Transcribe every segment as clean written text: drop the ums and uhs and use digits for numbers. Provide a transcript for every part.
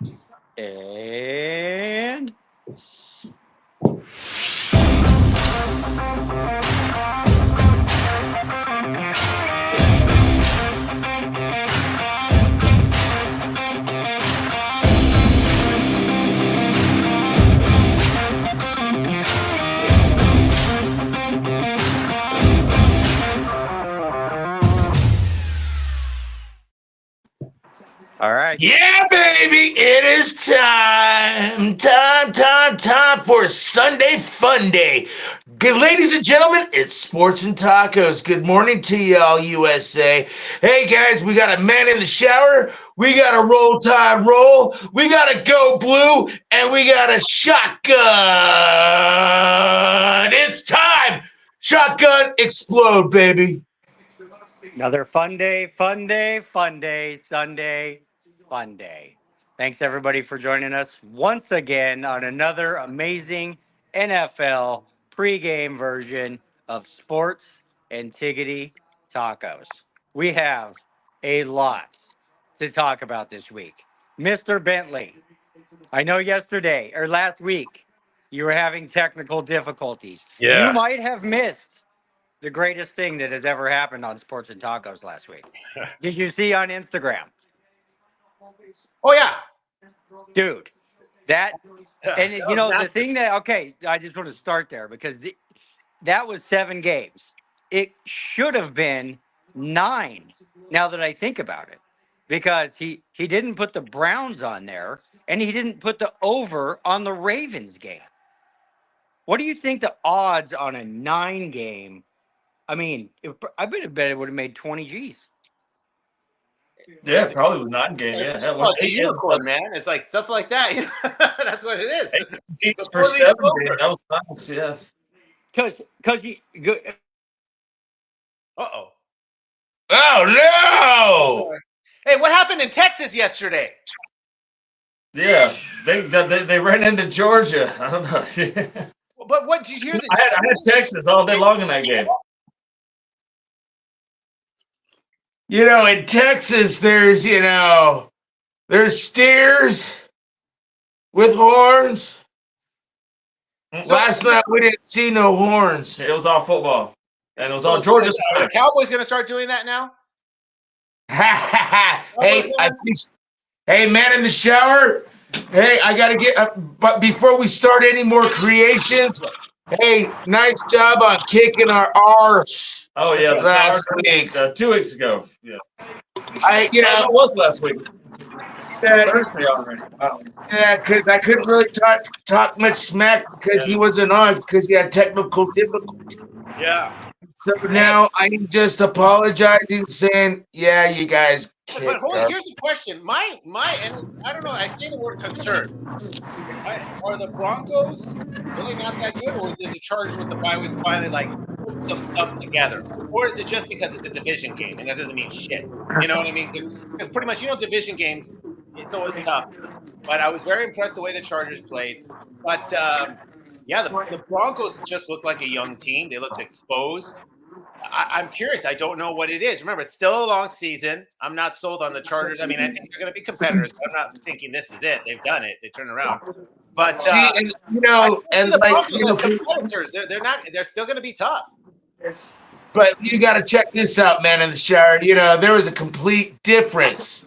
And all right. Yeah, baby, it is time for Sunday Fun Day. Good, ladies and gentlemen, it's Sports and Tacos. Good morning to y'all, USA. Hey, guys, we got a man in the shower. We got a roll tide roll. We got a go blue, and we got a shotgun. It's time. Shotgun explode, baby. Another fun day, fun day, fun day, Sunday, fun day. Thanks everybody for joining us once again on another amazing NFL pregame version of Sports and Tiggity Tacos. We have a lot to talk about this week. Mr. Bentley, I know yesterday or last week you were having technical difficulties. You Yeah. might have missed the greatest thing that has ever happened on Sports and Tacos last week. Did you see on Instagram? Oh yeah, Dude, that and that you was know the massive. thing that okay, I just want to start there because that was 7 games. It should have been 9 now that I think about it. Because he didn't put the Browns on there and he didn't put the over on the Ravens game. What do you think the odds on a 9 game? I mean, I bet it would have made 20 G's. Yeah, probably was not in game. Yeah, that Oh, one it's a eight yeah, unicorn, man. It's like stuff like that. That's what it is. beats for Before the 7 game. over. That was nice. Yeah. Because you Uh-oh. Oh no! Hey, what happened in Texas yesterday? Yeah, they ran into Georgia. I don't know. But what did you hear? I had Texas all day long in that game. You know, in Texas, there's steers with horns. So Last night we didn't see no horns. It was all football, and it was all Georgia are the side. Cowboys going to start doing that now? Hey, hey, man in the shower. Hey, I gotta get. But before we start any more creations, hey, nice job on kicking our arse. Oh yeah, last week, 2 weeks ago. Yeah, it was last week. Thursday already. Wow. Yeah, because I couldn't really talk much smack because he wasn't on because he had technical difficulties. Yeah. So now I'm just apologizing, saying, "Yeah, you guys But kicked hold on, our." here's the question. And I don't know. I say the word concern. Are the Broncos really not that good, or did the Chargers with the bye week finally like put some stuff together, or is it just because it's a division game and that doesn't mean shit? You know what I mean? Because pretty much, division games, it's always tough. But I was very impressed the way the Chargers played. But yeah, the Broncos just looked like a young team. They looked exposed. I'm curious. I don't know what it is. Remember, it's still a long season. I'm not sold on the Chargers. I mean, I think they're going to be competitors. I'm not thinking this is it. They've done it. They turned around. But See, and I still see the like Broncos as competitors. They're not. They're still going to be tough. but you got to check this out, man. In the shower, there was a complete difference.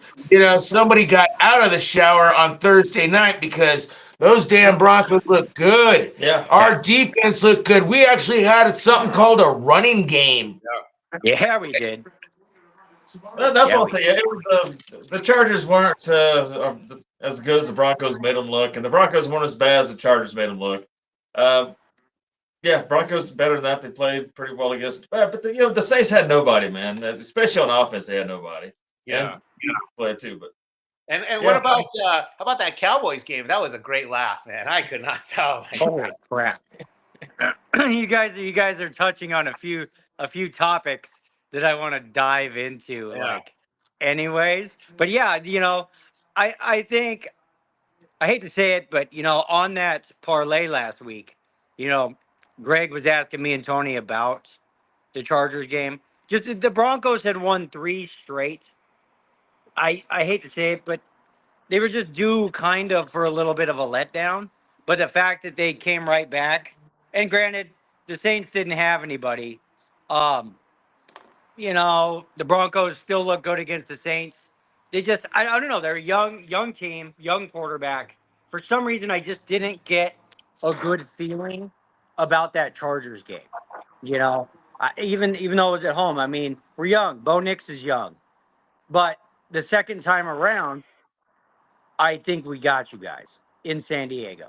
Somebody got out of the shower on Thursday night because those damn Broncos look good. Yeah, our defense looked good. We actually had something called a running game. yeah, we did. That's what I'll say. Yeah, it was, the Chargers weren't as good as the Broncos made them look, and the Broncos weren't as bad as the Chargers made them look. Yeah, Broncos better than that. They played pretty well against, but the Saints had nobody, man. Especially on offense, they had nobody. Yeah, and played too. But what about how about that Cowboys game? That was a great laugh, man. I could not tell. Holy crap! you guys are touching on a few topics that I want to dive into. Yeah. Anyways, but yeah, I think I hate to say it, but on that parlay last week, Greg was asking me and Tony about the Chargers game. Just the Broncos had won 3 straight. I hate to say it, but they were just due kind of for a little bit of a letdown. But the fact that they came right back, and granted, the Saints didn't have anybody. Um, the Broncos still look good against the Saints. They just, I don't know, they're a young team, young quarterback. For some reason, I just didn't get a good feeling about that Chargers game. Even though it was at home, I mean, we're young. Bo Nix is young, but the second time around, I think we got you guys in San Diego.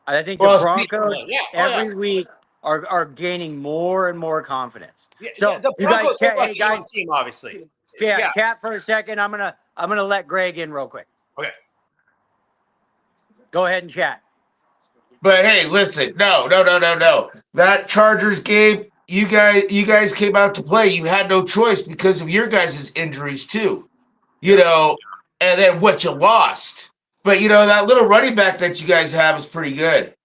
I think the Well, see, Broncos Yeah. Oh yeah. every week are gaining more and more confidence. Yeah. So The you guys, Broncos look like hey a guys, young team, obviously. yeah, Yeah. chat for a second. I'm gonna let Greg in real quick. Okay. Go ahead and chat. but hey, listen, no. That Chargers game, you guys came out to play. You had no choice because of your guys' injuries too. And then what you lost. But that little running back that you guys have is pretty good.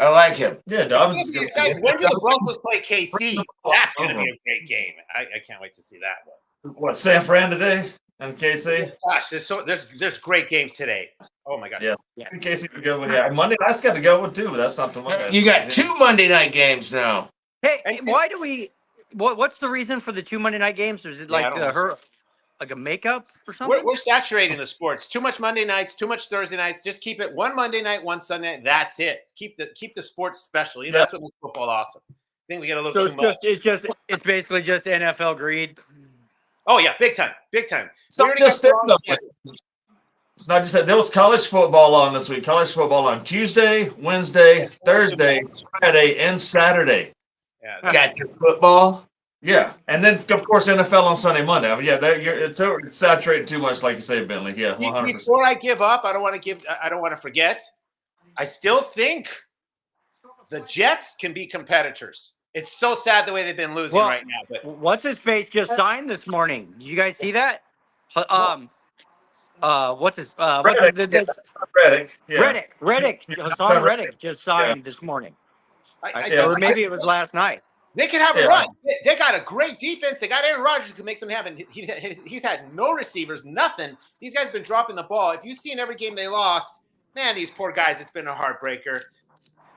I like him. Yeah, It's Dobbins gonna is be going to exciting. When do the Broncos play KC? That's going to be a great game. I can't wait to see that one. What, San Fran today and KC? Gosh, there's great games today. Oh my gosh. Yeah. Yeah. KC would go with, yeah. Monday night's got to go with too, but that's not the one. You got 2 Monday night games now. Hey, And- why do we? What's the reason for the 2 Monday night games? Or is it Yeah, I like don't know. like a makeup or something? We're saturating the sports. Too much Monday nights, too much Thursday nights. Just keep it one Monday night, one Sunday night. That's it. Keep the sports special. That's what makes football awesome. I think we get a little So too much. it's basically just NFL greed. Oh yeah, big time, big time. It's not just them, though. It's not just that. There was college football on this week. College football on Tuesday, Wednesday, Thursday, Friday, and Saturday. Yeah, Got your football. Yeah, and then of course NFL on Sunday, Monday. I mean, yeah, it's saturated too much, like you say, Bentley. Yeah, 100%. Before I give up, I don't want to forget. I still think the Jets can be competitors. It's so sad the way they've been losing right now. But What's his face just signed this morning? Did you guys see that? What's his Reddick. Yeah. Reddick, Hassan Reddick just signed this morning. Or maybe it was last night. They can have a run. They got a great defense. They got Aaron Rodgers who can make something happen. He's had no receivers, nothing. These guys have been dropping the ball. If you've seen every game they lost, man, these poor guys, it's been a heartbreaker.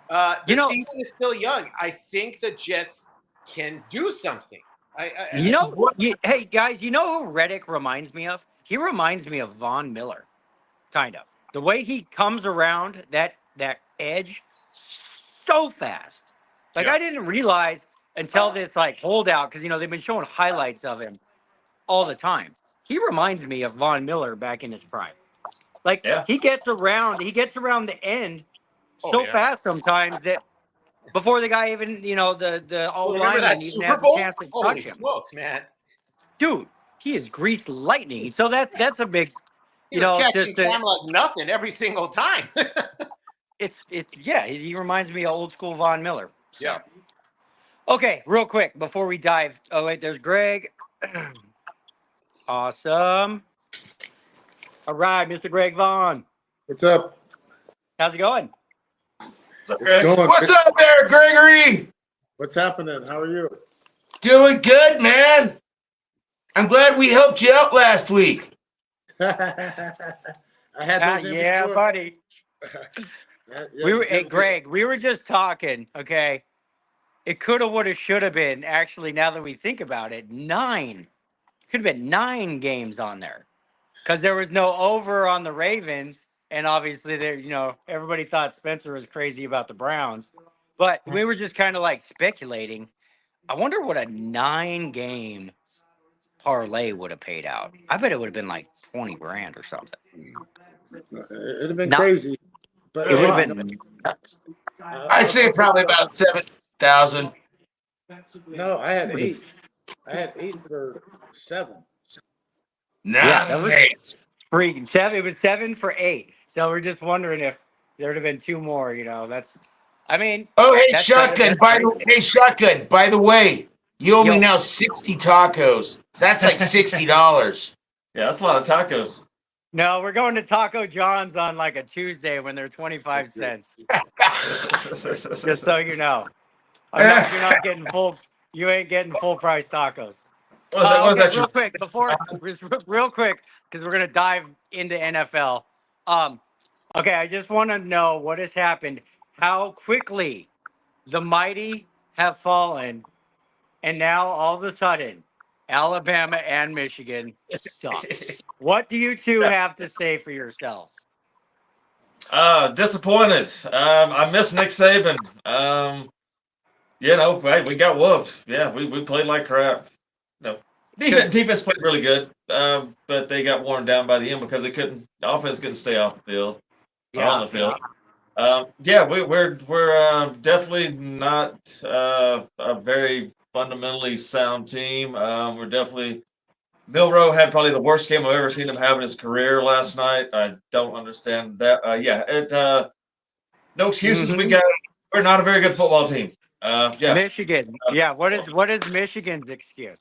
The season is still young. I think the Jets can do something. Hey, guys, you know who Reddick reminds me of? He reminds me of Von Miller, kind of. The way he comes around that edge so fast. Like, I didn't realize until this, holdout, because, they've been showing highlights of him all the time. He reminds me of Von Miller back in his prime. Like, he gets around the end so fast sometimes that before the guy even, the all lineman even has a chance to touch him. Smokes, man. Dude, he is greased lightning. So that's a big, He's catching Cam like nothing every single time. He reminds me of old school Von Miller. So. Yeah. Okay, real quick before we dive. Oh wait, there's Greg. Awesome. All right, Mr. Greg Vaughn. What's up? How's it going? It's going. What's up there, Gregory? What's happening? How are you? Doing good, man. I'm glad we helped you out last week. I had those yeah, before. buddy. Yeah, Greg, we were just talking, okay? It could have, would have, should have been, actually, now that we think about it, 9. Could have been 9 games on there. Because there was no over on the Ravens. And obviously, everybody thought Spencer was crazy about the Browns. But we were just kind of speculating. I wonder what a 9-game parlay would have paid out. I bet it would have been like 20 grand or something. It'd have been crazy. But It would have been. I'd say probably about 7,000. No, I had 8. I had 8 for 7. Nice. Yeah, that was freaking 7. It was 7 for 8. So we're just wondering if there would have been 2 more. That's. I mean. Oh, hey, that's Shotgun. Shotgun. By the way, you owe me now 60 tacos. That's like $60. Yeah, that's a lot of tacos. No, we're going to Taco John's on like a Tuesday when they're 25 cents. Just so you know. You're not getting full. You ain't getting full price tacos. What was that? Real quick, because we're gonna dive into NFL. Okay, I just want to know what has happened, how quickly the mighty have fallen, and now all of a sudden, Alabama and Michigan suck. What do you two have to say for yourselves? Disappointed. I miss Nick Saban. Hey, we got whooped. Yeah, we played like crap. No, Because defense played really good, but they got worn down by the end because the offense couldn't stay off the field or on yeah, the field. yeah. We're definitely not a very fundamentally sound team. We're definitely Bill Rowe had probably the worst game I've ever seen him have in his career last night. I don't understand that. No excuses. Hmm. We're not a very good football team. Yeah, Michigan. Yeah. What is Michigan's excuse?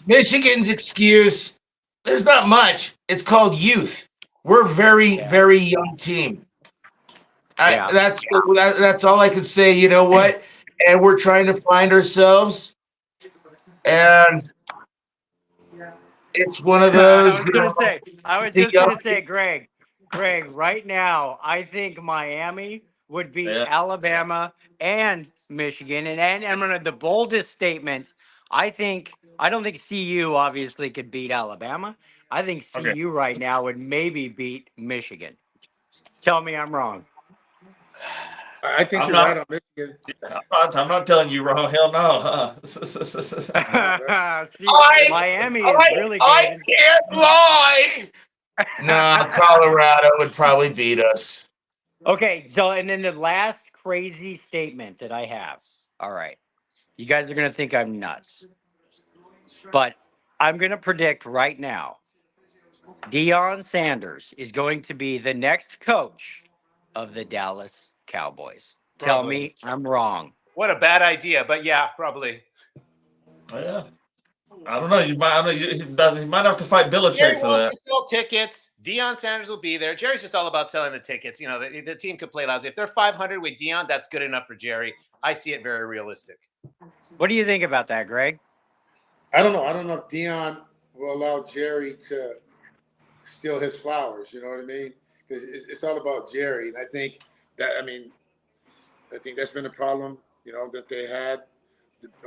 Michigan's excuse, there's not much. It's called youth. We're a very, Yeah. very young team. Yeah. That's all I can say. You know what? And we're trying to find ourselves, and it's one of I those. was gonna say. I was It's a just young gonna say, Greg. Greg, right now, I think Miami would beat yeah. Alabama and Michigan, and I'm gonna the boldest statement. I don't think CU obviously could beat Alabama. I think Okay. CU right now would maybe beat Michigan. Tell me I'm wrong. I think I'm you're not. right on Michigan. I'm not telling you wrong. Hell no. Huh? No, that, See, I Miami is really I good. can't lie. No, Colorado would probably beat us. Okay, so and then the last crazy statement that I have. All right. You guys are going to think I'm nuts, but I'm going to predict right now Deion Sanders is going to be the next coach of the Dallas Cowboys. Tell Probably. me I'm wrong. What a bad idea, but yeah, probably. Yeah. I don't know. You might have to fight Jerry Belichick for wants that. to sell tickets. Deion Sanders will be there. Jerry's just all about selling the tickets. You know, the team could play lousy. If they're 500 with Deion, that's good enough for Jerry. I see it very realistic. What do you think about that, Greg? I don't know. I don't know if Dion will allow Jerry to steal his flowers. You know what I mean? Because it's all about Jerry, and I think that I think that's been a problem. You know that they had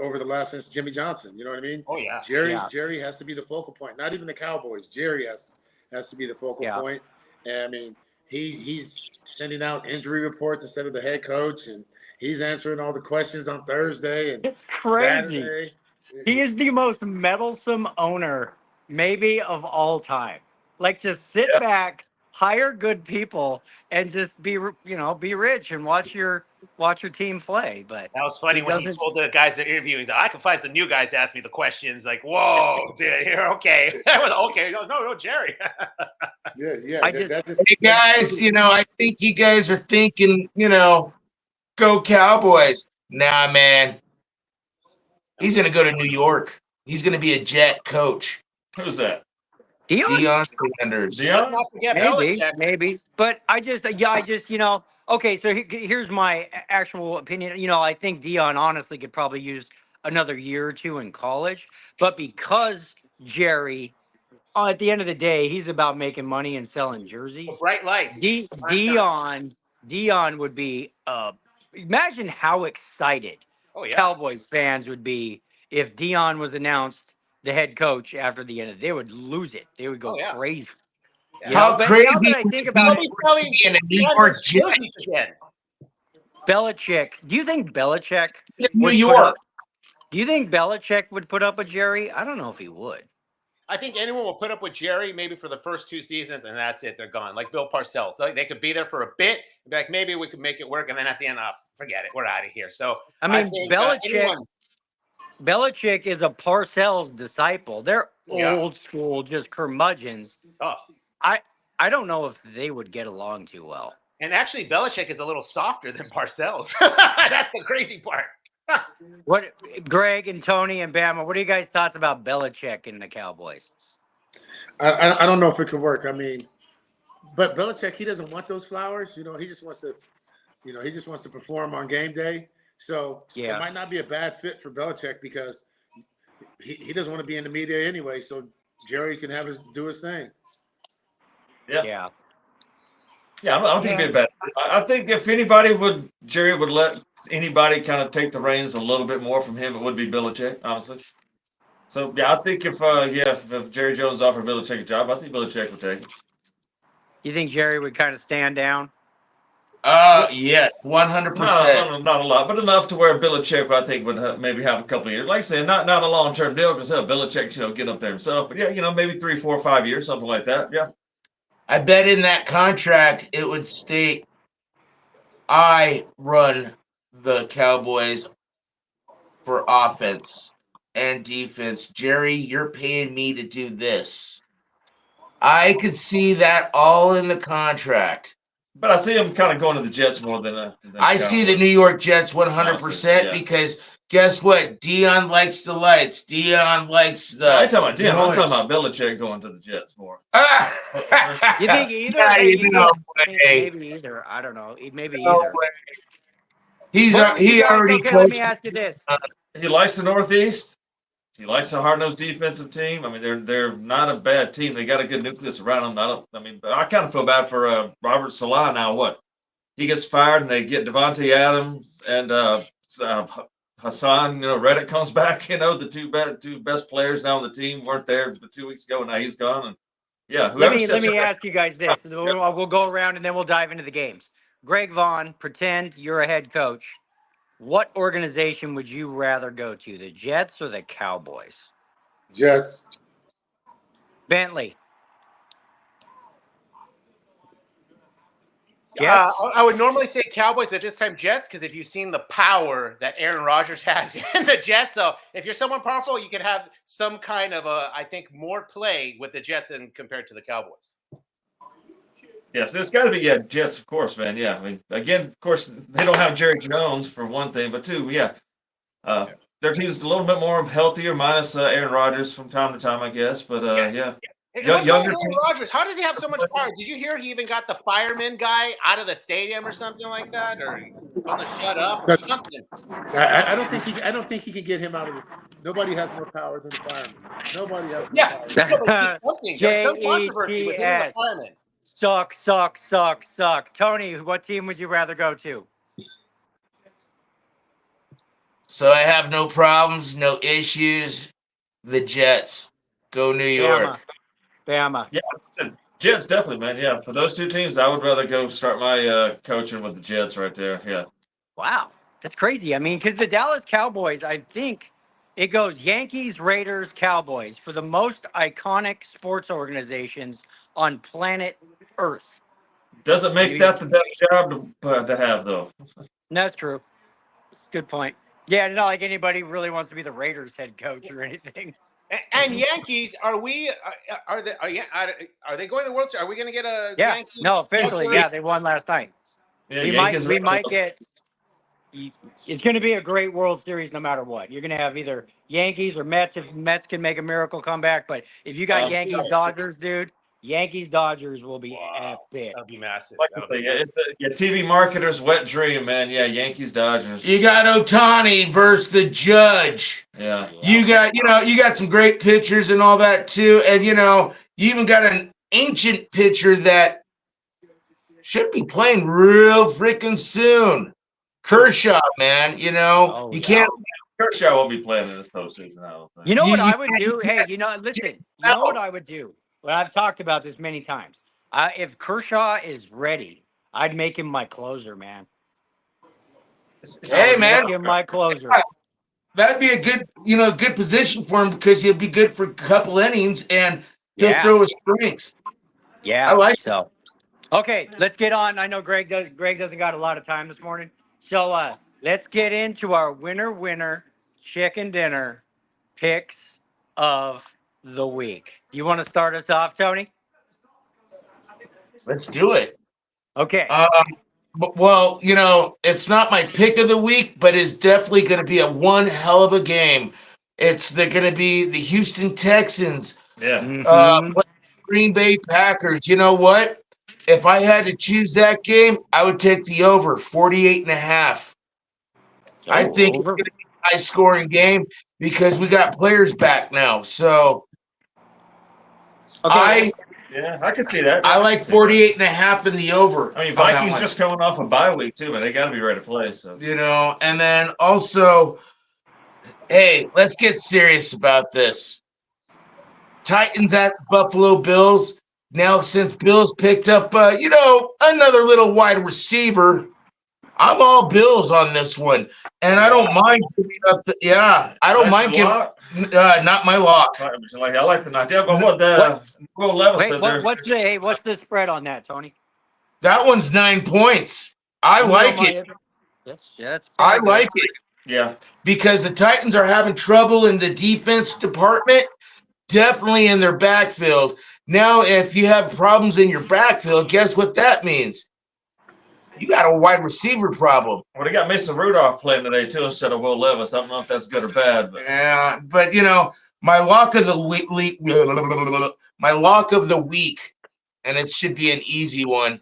over the last since Jimmy Johnson. You know what I mean? Oh yeah. Yeah, Jerry has to be the focal point. Not even the Cowboys. Jerry has to be the focal yeah. point. And I mean, he's sending out injury reports instead of the head coach, and he's answering all the questions on Thursday and It's crazy. Saturday. He is the most meddlesome owner, maybe of all time. Like, just sit Yeah. back, hire good people, and just be rich and watch your team play. But That was he funny when he doesn't. told the guys that interview, he's like, I can find some new guys to ask me the questions. Like, whoa, dude, you're okay. That was okay. No, Jerry. Yeah. I That just. just Hey guys, I think you guys are thinking, go Cowboys. Nah, man. He's gonna go to New York. He's gonna be a Jet coach. Who's that? Deion? Deion Sanders. Let's Dion? not forget Maybe, Belichick. maybe. But I just, okay, so here's my actual opinion. I think Dion honestly could probably use another year or two in college. But because Jerry, at the end of the day, he's about making money and selling The jerseys. bright lights. D- Prime time. Dion, Dion would be, imagine how excited Oh yeah. Cowboys fans would be if Dion was announced the head coach after the end of. They would lose it. They would go Oh yeah. crazy. Yeah. How But now that crazy I would think it be about They'll it, be selling in a New Kansas York Jet jerseys again. Belichick. Do you think Belichick in New would put York? up? Do you think Belichick would put up a Jerry? I don't know if he would. I think anyone will put up with Jerry maybe for the first 2 seasons, and that's it. They're gone. Like Bill Parcells. Like they could be there for a bit, be like maybe we could make it work, and then at the end, forget it. We're out of here. So I I mean, think Belichick. anyone. Belichick is a Parcells disciple. They're Yeah. old school, just curmudgeons. Oh. I I don't know if they would get along too well. And actually, Belichick is a little softer than Parcells. That's the crazy part. What, Greg and Tony and Bama? What are you guys' thoughts about Belichick and the Cowboys? I don't know if it could work. I mean, but Belichick, he doesn't want those flowers. He just wants to, he just wants to perform on game day. So it Yeah, might not be a bad fit for Belichick because he doesn't want to be in the media anyway. So Jerry can do his thing. Yeah. yeah. Yeah, I don't think it'd be bad. I think if anybody Jerry would let anybody kind of take the reins a little bit more from him, it would be Belichick, honestly. So yeah, I think if Jerry Jones offered Belichick a job, I think Belichick would take it. You think Jerry would kind of stand down? Yes, 100%. Not a lot, but enough to where Belichick, I think, would maybe have a couple of years. Like I said, not a long term deal because Belichick, get up there himself. But yeah, maybe 3, 4, 5 years, something like that. Yeah. I bet in that contract it would state, I run the Cowboys for offense and defense. Jerry, you're paying me to do this. I could see that all in the contract. But I see him kind of going to the Jets more than I see the New York Jets 100% because guess what? Dion likes the lights. Dion likes the. I'm talking about Dion. I'm talking about Belichick going to the Jets more. You think either? Yeah, Hey, maybe either. I don't know. Maybe no either. way. He already okay, coached. let me ask you this. He likes the Northeast. He likes the hard-nosed defensive team. I mean, they're not a bad team. They got a good nucleus around them. But I kind of feel bad for Robert Salah now. What he gets fired, and they get Devontae Adams and Hassan. Reddick comes back. The two best players now on the team weren't there 2 weeks ago. Now he's gone. And yeah, Let me ask you guys this. We'll go around and then we'll dive into the games. Greg Vaughn, pretend you're a head coach. What organization would you rather go to, the Jets or the Cowboys? Jets. Bentley. Jets? I would normally say Cowboys, but this time Jets, because if you've seen the power that Aaron Rodgers has in the Jets, so if you're someone powerful, you can have some kind of I think, more play with the Jets than compared to the Cowboys. Yes, it's got to be Jets, of course, man. Yeah, I mean, again, of course, they don't have Jerry Jones for one thing, but two, their team's a little bit more healthier, minus Aaron Rodgers from time to time, I guess. But yeah. Younger team. Rodgers, how does he have so much power? Did you hear he even got the fireman guy out of the stadium or something like that, or told him to shut up or something? I don't think he can get him out of this. Nobody has more power than the fireman. Nobody has more power. There's some controversy with him and the fireman. Suck. Tony, what team would you rather go to? So I have no problems, no issues. The Jets. Go New York. Bama. Yeah, Jets definitely, man. Yeah, for those two teams, I would rather go start my coaching with the Jets right there. Yeah. Wow, that's crazy. I mean, because the Dallas Cowboys, I think it goes Yankees, Raiders, Cowboys for the most iconic sports organizations on planet Earth. Doesn't make that the best job to have, though. That's true. Good point. Yeah, it's not like anybody really wants to be the Raiders head coach or anything. And Yankees, are they going to the World Series? Are we going to get a Yankees? No, officially, they won last night. Yeah, we might get. It's going to be a great World Series no matter what. You're going to have either Yankees or Mets if Mets can make a miracle comeback. But if you got Yankees Dodgers, dude, Yankees Dodgers will be epic. That'll be massive. It's a TV marketer's wet dream, man. Yeah, Yankees Dodgers. You got Ohtani versus the Judge. Yeah. You got some great pitchers and all that too, and you even got an ancient pitcher that should be playing real freaking soon. Kershaw, man. You can't. Kershaw won't be playing in this postseason. I don't think. You know what I would do? Hey, listen. You know what I would do? Well, I've talked about this many times. If Kershaw is ready, I'd make him my closer, man. Hey, man, make him my closer. That'd be a good position for him because he'll be good for a couple innings and he'll throw his strength. Yeah, I like so. Okay, let's get on. I know Greg doesn't got a lot of time this morning, so let's get into our winner chicken dinner picks of the week. Do you want to start us off, Tony? Let's do it. Okay. Well, it's not my pick of the week, but it's definitely going to be one hell of a game. They're going to be the Houston Texans. Yeah. Green Bay Packers. You know what? If I had to choose that game, I would take the over 48.5. I think it's going to be a high-scoring game because we got players back now. So, Yeah, I can see that. I like can see 48 and a half in the over. that. I mean, on that Vikings one. just coming off a bye week too, but they got to be ready to play. So And then also, hey, let's get serious about this. Titans at Buffalo Bills. Now, since Bills picked up, another little wide receiver, I'm all Bills on this one, and I don't mind giving up. I don't that's mind your giving. lock. Not my lock. I like the knock. Yeah, but what What? Will Levis Wait, said there. what's the spread on that, Tony? That one's 9 points. I You know like it. that's I probably good. like it Yeah, because the Titans are having trouble in the defense department, definitely in their backfield. Now, if you have problems in your backfield, guess what that means? You got a wide receiver problem. well, they got Mason Rudolph playing today too instead of Will Levis. I don't know if that's good or bad, but Yeah, but my lock of the week, and it should be an easy one.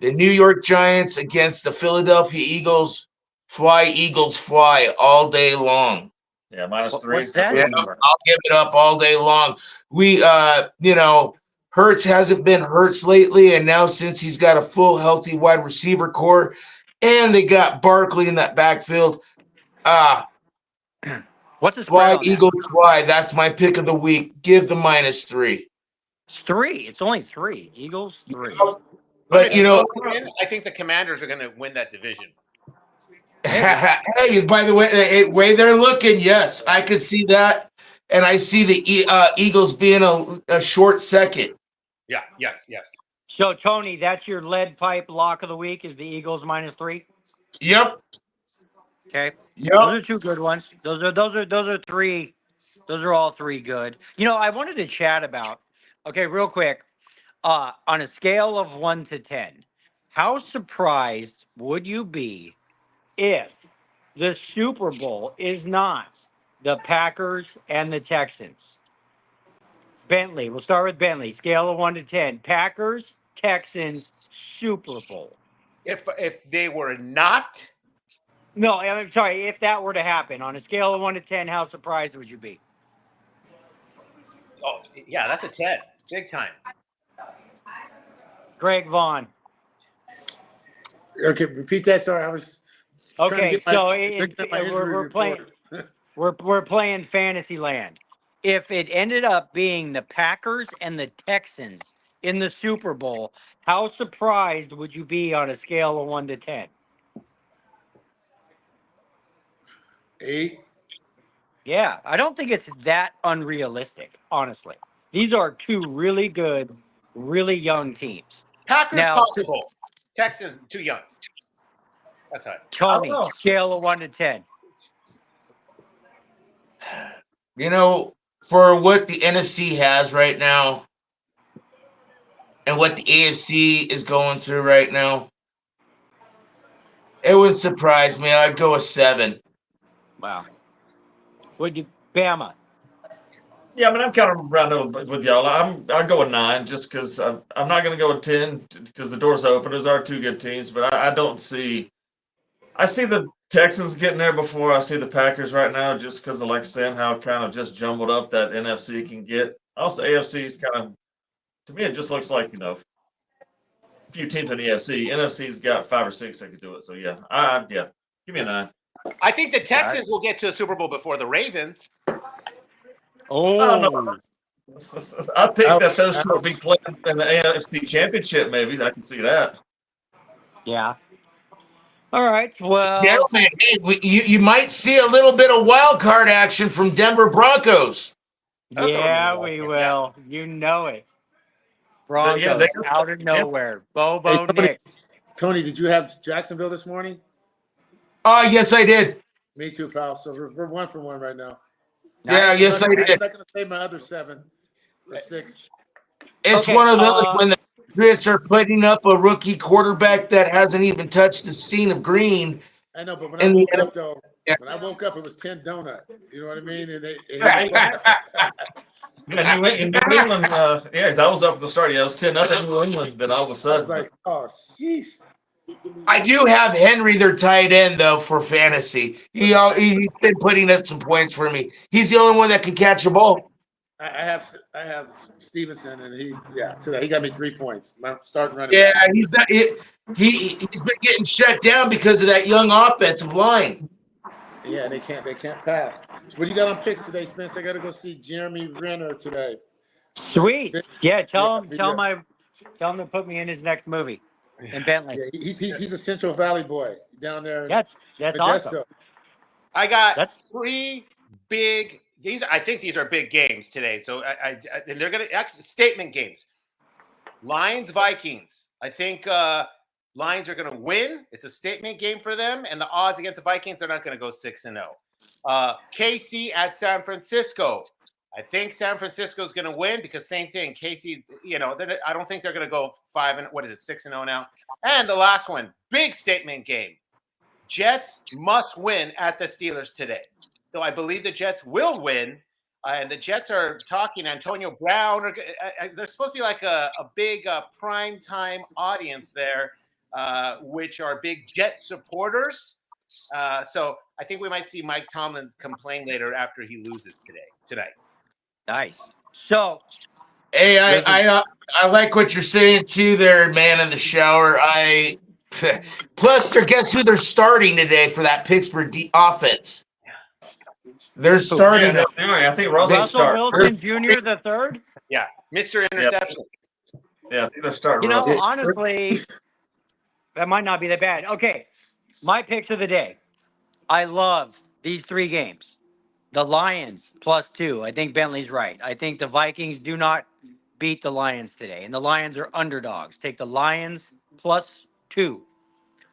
The New York Giants against the Philadelphia Eagles. Fly, Eagles, fly all day long. yeah, -3. What's that Yeah, mean? I'll give it up all day long. Hurts hasn't been Hurts lately, and now since he's got a full, healthy wide receiver core, and they got Barkley in that backfield, What's the spread fly, on that? Eagles, fly. That's my pick of the week. Give the -3. It's 3. It's only 3. Eagles 3. But I think the Commanders are going to win that division. hey, by the way they're looking, yes, I could see that, and I see the Eagles being a short second. Yeah. Yes. So Tony, that's your lead pipe lock of the week is the Eagles -3. Yep. Okay. Yep. Those are two good ones. Those are three. Those are all three good. I wanted to chat about. Okay, real quick. On a scale of 1 to 10, how surprised would you be if the Super Bowl is not the Packers and the Texans? Bentley, we'll start with Bentley. Scale of 1 to 10. Packers, Texans, Super Bowl. If they were not, No, I'm sorry. If that were to happen on a scale of 1 to 10, how surprised would you be? oh yeah, that's a 10, big time. Greg Vaughn. Okay, repeat that. Sorry, I was. Okay, so we're playing. We're playing Fantasyland. If it ended up being the Packers and the Texans in the Super Bowl, how surprised would you be on a scale of 1 to 10? 8. Yeah, I don't think it's that unrealistic, honestly. These are two really good, really young teams. Packers Now, possible. Texas too young. That's high. Tony, scale of 1 to 10. For what the NFC has right now and what the AFC is going through right now, it wouldn't surprise me. I'd go a 7. Wow. Would you, Bama? yeah, I mean, I'm kind of round with y'all. I'll go with 9 just because I'm not going to go with 10 because the door's open. Those are two good teams, but I don't see. I see the Texans getting there before I see the Packers right now, just because of like saying how kind of just jumbled up that NFC can get. Also, AFC is kind of, to me, it just looks like a few teams in the AFC. NFC's got 5 or 6 that could do it. So yeah, give me a 9. I think the Texans will get to the Super Bowl before the Ravens. Oh, I think that those two will be playing in the AFC Championship. Maybe I can see that. yeah. All right. Well, Gentlemen, hey, you might see a little bit of wild card action from Denver Broncos. yeah, we will. You know it. Broncos out of nowhere. Bobo Nix. Tony, did you have Jacksonville this morning? Yes, I did. Me too, pal. So we're 1 for 1 right now. Yeah, yes, I I'm did. not going to say my other 7 or 6. It's one of those when the Patriots are putting up a rookie quarterback that hasn't even touched the scene of green. I know, but when I woke up, though, when I woke up, it was 10 donut. You know what I mean? And Yeah, New England. I was up at the start. Yeah, it was 10-0 New England. Then all of a I sudden, was like, oh, sheesh. I do have Henry, their tight end, though, for fantasy. He's been putting up some points for me. He's the only one that can catch a ball. I have Stevenson, and today he got me 3 points. My starting running Yeah, back. he's not. He's been getting shut down because of that young offensive line. Yeah, they can't pass. So what do you got on picks today, Spence? I got to go see Jeremy Renner today. Sweet. Yeah, Yeah, tell him to put me in his next movie in Bentley. yeah, he's a Central Valley boy down there in That's awesome. Modesto. I got That's 3 big. I think these are big games today. So and they're gonna actually statement games. Lions Vikings. I think Lions are gonna win. It's a statement game for them, and the odds against the Vikings, they're not gonna go 6-0. KC at San Francisco. I think San Francisco is going to win because same thing. KC, I don't think they're going to go 6-0 now. And the last one, big statement game. Jets must win at the Steelers today. So I believe the Jets will win. And the Jets are talking Antonio Brown. There's supposed to be like a big prime time audience there, which are big Jet supporters. So I think we might see Mike Tomlin complain later after he loses tonight. nice. So, Hey, I like what you're saying too, there, man. In the shower, plus, guess who they're starting today for that Pittsburgh offense? They're starting. I think Russell Wilson Jr. the third. Yeah, Mr. Interception. Yeah, I think they're starting. Honestly, that might not be that bad. Okay, my picks of the day. I love these 3 games. The Lions +2. I think Bentley's right. I think the Vikings do not beat the Lions today, and the Lions are underdogs. Take the Lions +2.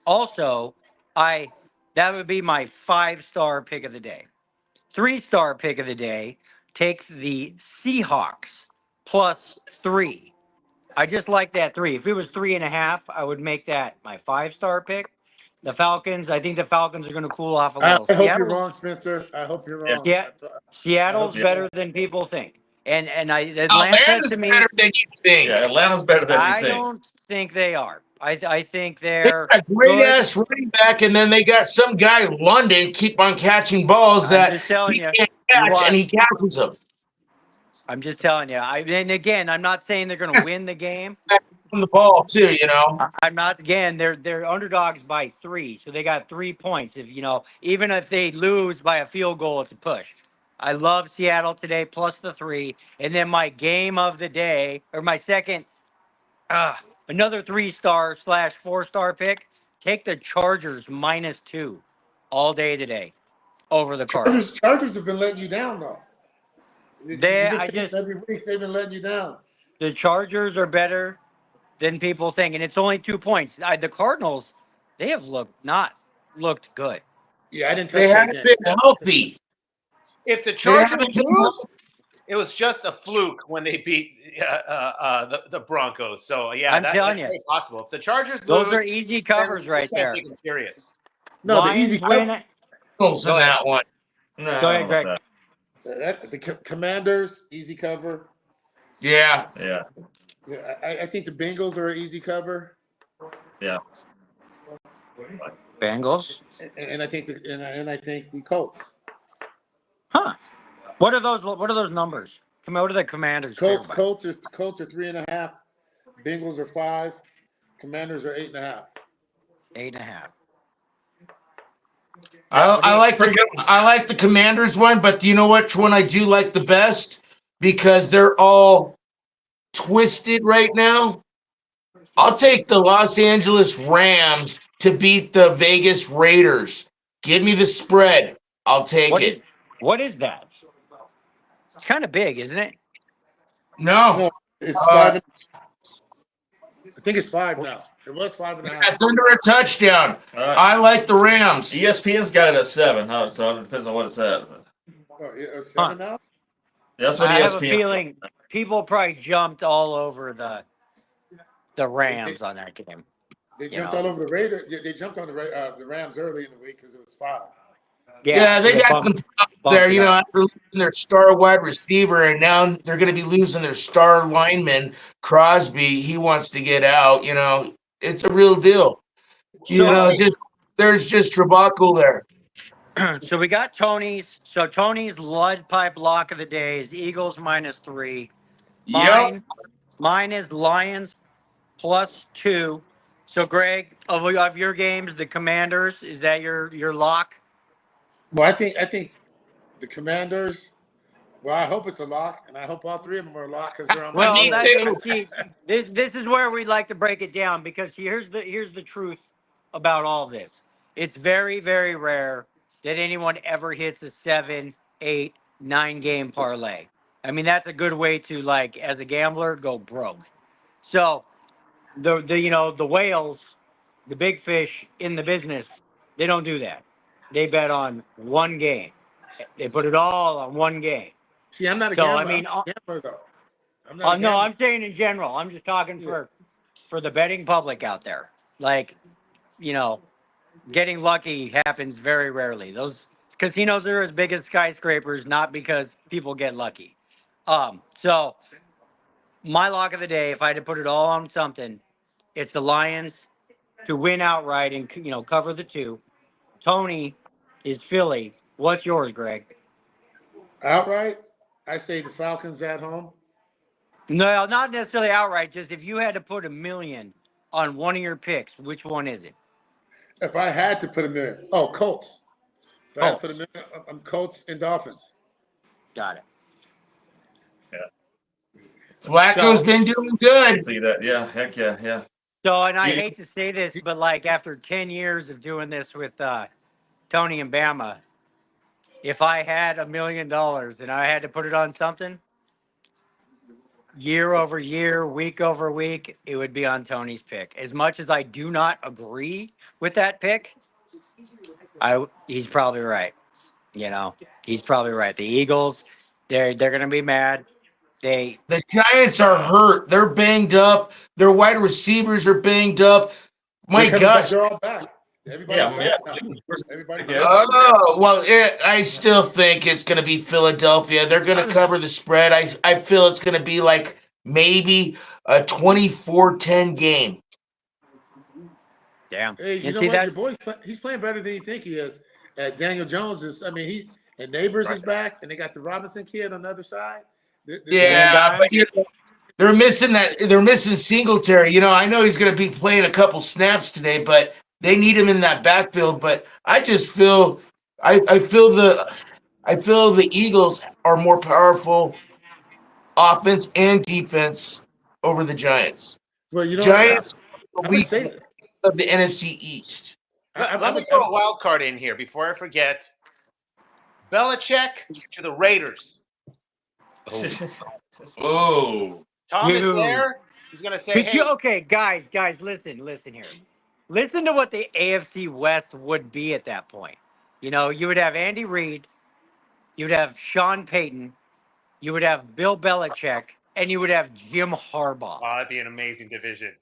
Also, that would be my 5-star pick of the day. 3-star pick of the day. Take the Seahawks +3. I just like that 3. If it was 3.5, I would make that my 5-star pick. The Falcons, I think the Falcons are going to cool off a little. I hope you're wrong, Spencer. I hope you're wrong. Yeah, Seattle's better than people think. And Atlanta's better than you think. Yeah, Atlanta's better than you think. I don't think they are. I think they're a great ass running back, and then they got some guy London keep on catching balls that he can't catch, and he catches them. I'm just telling you. And again, I'm not saying they're going to win the game. From the ball too, I'm not. Again, they're underdogs by 3, so they got 3 points. Even if they lose by a field goal, it's a push. I love Seattle today +3, and then my game of the day, or my second, another 3-star / 4-star pick. Take the Chargers -2 all day today over the Cardinals. Chargers have been letting you down though. Every week they've been letting you down. The Chargers are better than people think, and it's only 2 points. The Cardinals, they have not looked good. Yeah, I didn't touch They that haven't game. been healthy. If the Chargers lose, it was just a fluke when they beat the Broncos. So yeah, that's very possible. If the Chargers those lose, are easy covers right there. Take them serious. No, Lions the easy win it. In that one. No, Go ahead, Greg. The Commanders easy cover. Yeah. Yeah, I think the Bengals are an easy cover. Yeah. Bengals. And I think the Colts. Huh? What are those numbers? What are the Commanders? Colts are 3.5. Bengals are 5. Commanders are 8.5. 8.5. I like the Commanders one, but do you know which one I do like the best? Because they're all twisted right now. I'll take the Los Angeles Rams to beat the Vegas Raiders. Give me the spread. I'll take it. What is that? It's kind of big, isn't it? No, it's 5. I think it's 5 now. It was 5.5. It's under a touchdown. I like the Rams. ESPN's got it at 7. So it depends on what it's at. It's 7 now? That's what ESPN. I have a feeling people probably jumped all over the Rams on that game. They jumped all over the Raiders. They jumped on the Rams early in the week because it was 5. Yeah, they got some problems there. After losing their star wide receiver, and now they're going to be losing their star lineman, Crosby. He wants to get out. It's a real deal. There's just debacle there. So we got Tony's. So Tony's lead pipe lock of the day is Eagles -3. Yep. Mine is Lions +2. So Greg, of your games, the Commanders, is that your lock? Well, I think the Commanders. Well, I hope it's a lock, and I hope all three of them are a lock because they're on my Well, Me board. that too. and see, this is where we like to break it down because here's the truth about all this. It's very very rare that anyone ever hits a 7, 8, 9 game parlay. I mean that's a good way to like as a gambler go broke. So the the whales, the big fish in the business, they don't do that. They bet on one game. They put it all on one game. See, I'm not a So I gambler. I'm mean, not a gambler though. I'm not a no, gambler. I'm saying in general. I'm just talking Yeah. for the betting public out there. Like, you know, getting lucky happens very rarely. Those casinos are as big as skyscrapers, not because people get lucky. So my lock of the day, if I had to put it all on something, it's the Lions to win outright and cover the two. Tony is Philly. What's yours, Greg? Outright, I say the Falcons at home. No, not necessarily outright. Just if you had to put 1 million on one of your picks, which one is it? If I had to put them in, oh, Colts. If I had to put Colts. them in, I'm Colts and Dolphins. Got it. Flacco's So, been doing good. See that? Yeah. Heck yeah. Yeah. and I You- hate to say this, but like after 10 years of doing this with Tony and Bama, if I had $1 million and I had to put it on something, year over year, week over week, it would be on Tony's pick. As much as I do not agree with that pick, he's probably right. He's probably right. The Eagles, they're gonna be mad. They The Giants are hurt. They're banged up. Their wide receivers are banged up. They're My coming back. gosh. They're all back. Everybody's Yeah. back now. Everybody's Yeah. back. Oh, well, I still think it's going to be Philadelphia. They're going to cover the spread. I feel it's going to be like maybe a 24-10 game. damn. Hey, you And know see what? that Your boy's he's playing better than you think he is. Daniel Jones is. I mean, and Neighbors is back, and they got the Robinson kid on the other side. Yeah, but they're missing that. They're missing Singletary. I know he's going to be playing a couple snaps today, but they need him in that backfield. But I just feel, I feel the Eagles are more powerful offense and defense over the Giants. Well, you know what? Giants are I would weak say that. of the NFC East. Let me throw a wild card in here before I forget. Belichick to the Raiders. Oh, Tom is Dude. there. He's going to say, hey, okay, guys, listen here. Listen to what the AFC West would be at that point. You would have Andy Reid, you'd have Sean Payton, you would have Bill Belichick, and you would have Jim Harbaugh. oh, that'd be an amazing division.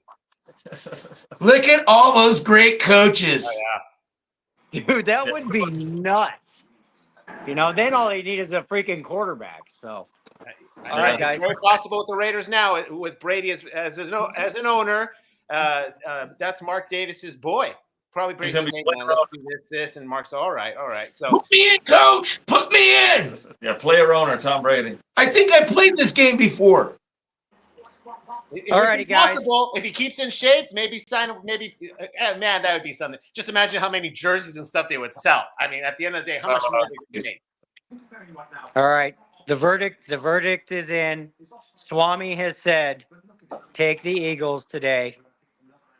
look at all those great coaches. Oh, Dude, that would be nuts. Then all they need is a freaking quarterback. So, yeah. all right, guys. It's very possible with the Raiders now, with Brady as an owner. That's Mark Davis's boy. Probably brings his name down. Let's do this, and Mark's all right. So Put me in, coach. Put me in. Yeah. Player owner Tom Brady. I think I played this game before. All righty, guys. possible if he keeps in shape. Maybe sign him. Maybe man, that would be something. Just imagine how many jerseys and stuff they would sell. I mean, at the end of the day, how much more they could make. All right. The verdict is in. Swami has said, take the Eagles today.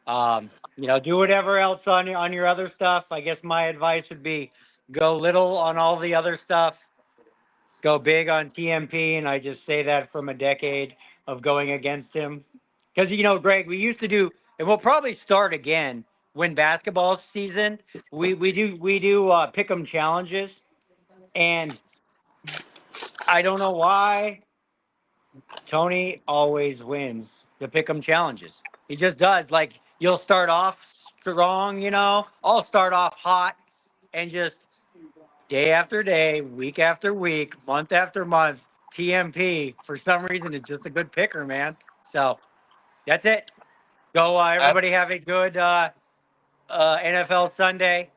Do whatever else on your other stuff. I guess my advice would be go little on all the other stuff. Go big on TMP, and I just say that from a decade of going against him. Because Greg, we used to do, and we'll probably start again when basketball season. We do pick 'em challenges, and I don't know why Tony always wins the pick 'em challenges. He just does. Like you'll start off strong, I'll start off hot, and just day after day, week after week, month after month, TMP for some reason is just a good picker, man. So that's it. Go everybody have a good NFL Sunday.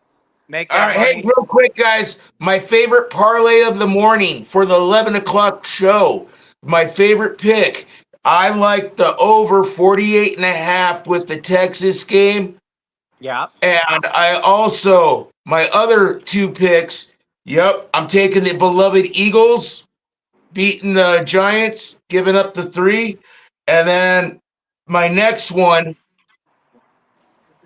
Make All that right, hey, money. real quick, guys. My favorite parlay of the morning for the 11 o'clock show. My favorite pick. I like the over 48 and a half with the Texas game. Yeah. And I also, my other two picks, yep, I'm taking the beloved Eagles, beating the Giants, giving up the 3. And then my next one,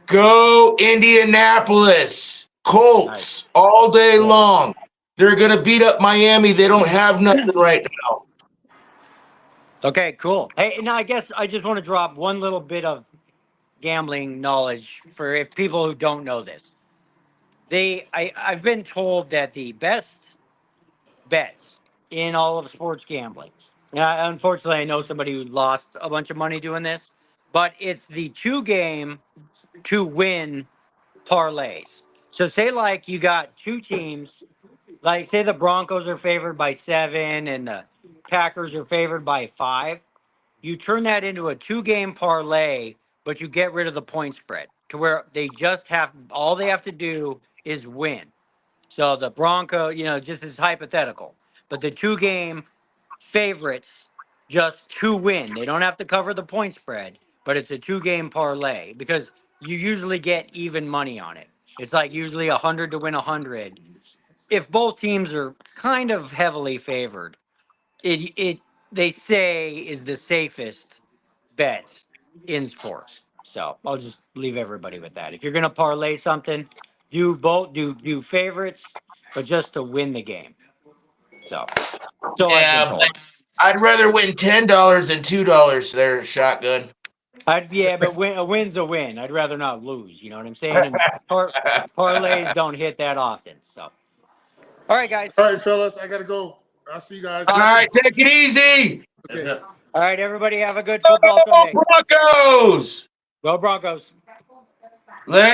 go Indianapolis. Nice. Colts all day Cool. long. They're going to beat up Miami. They don't have nothing right now. Okay, cool. Hey, now I guess I just want to drop one little bit of gambling knowledge for if people who don't know this. I've been told that the best bets in all of sports gambling. Now, unfortunately, I know somebody who lost a bunch of money doing this, but it's the 2 game to win parlays. So say like you got 2 teams, like say the Broncos are favored by 7 and the Packers are favored by 5. You turn that into a 2 game parlay, but you get rid of the point spread to where they just have all they have to do is win. So the Bronco, just as hypothetical, but the 2 game favorites just to win. They don't have to cover the point spread, but it's a 2 game parlay because you usually get even money on it. It's like usually 100 to win 100. If both teams are kind of heavily favored, it they say is the safest bet in sports. So I'll just leave everybody with that. If you're gonna parlay something, do favorites, but just to win the game. So I've been Yeah, told. but I'd rather win $10 than $2 there, shotgun. Yeah, but a win's a win. I'd rather not lose. You know what I'm saying? And parlays don't hit that often. So, all right, guys. All right, fellas, I gotta go. I'll see you guys. All right, take it easy. Okay. Yes. All right, everybody. Have a good football Go Sunday. Broncos. Go Broncos. Let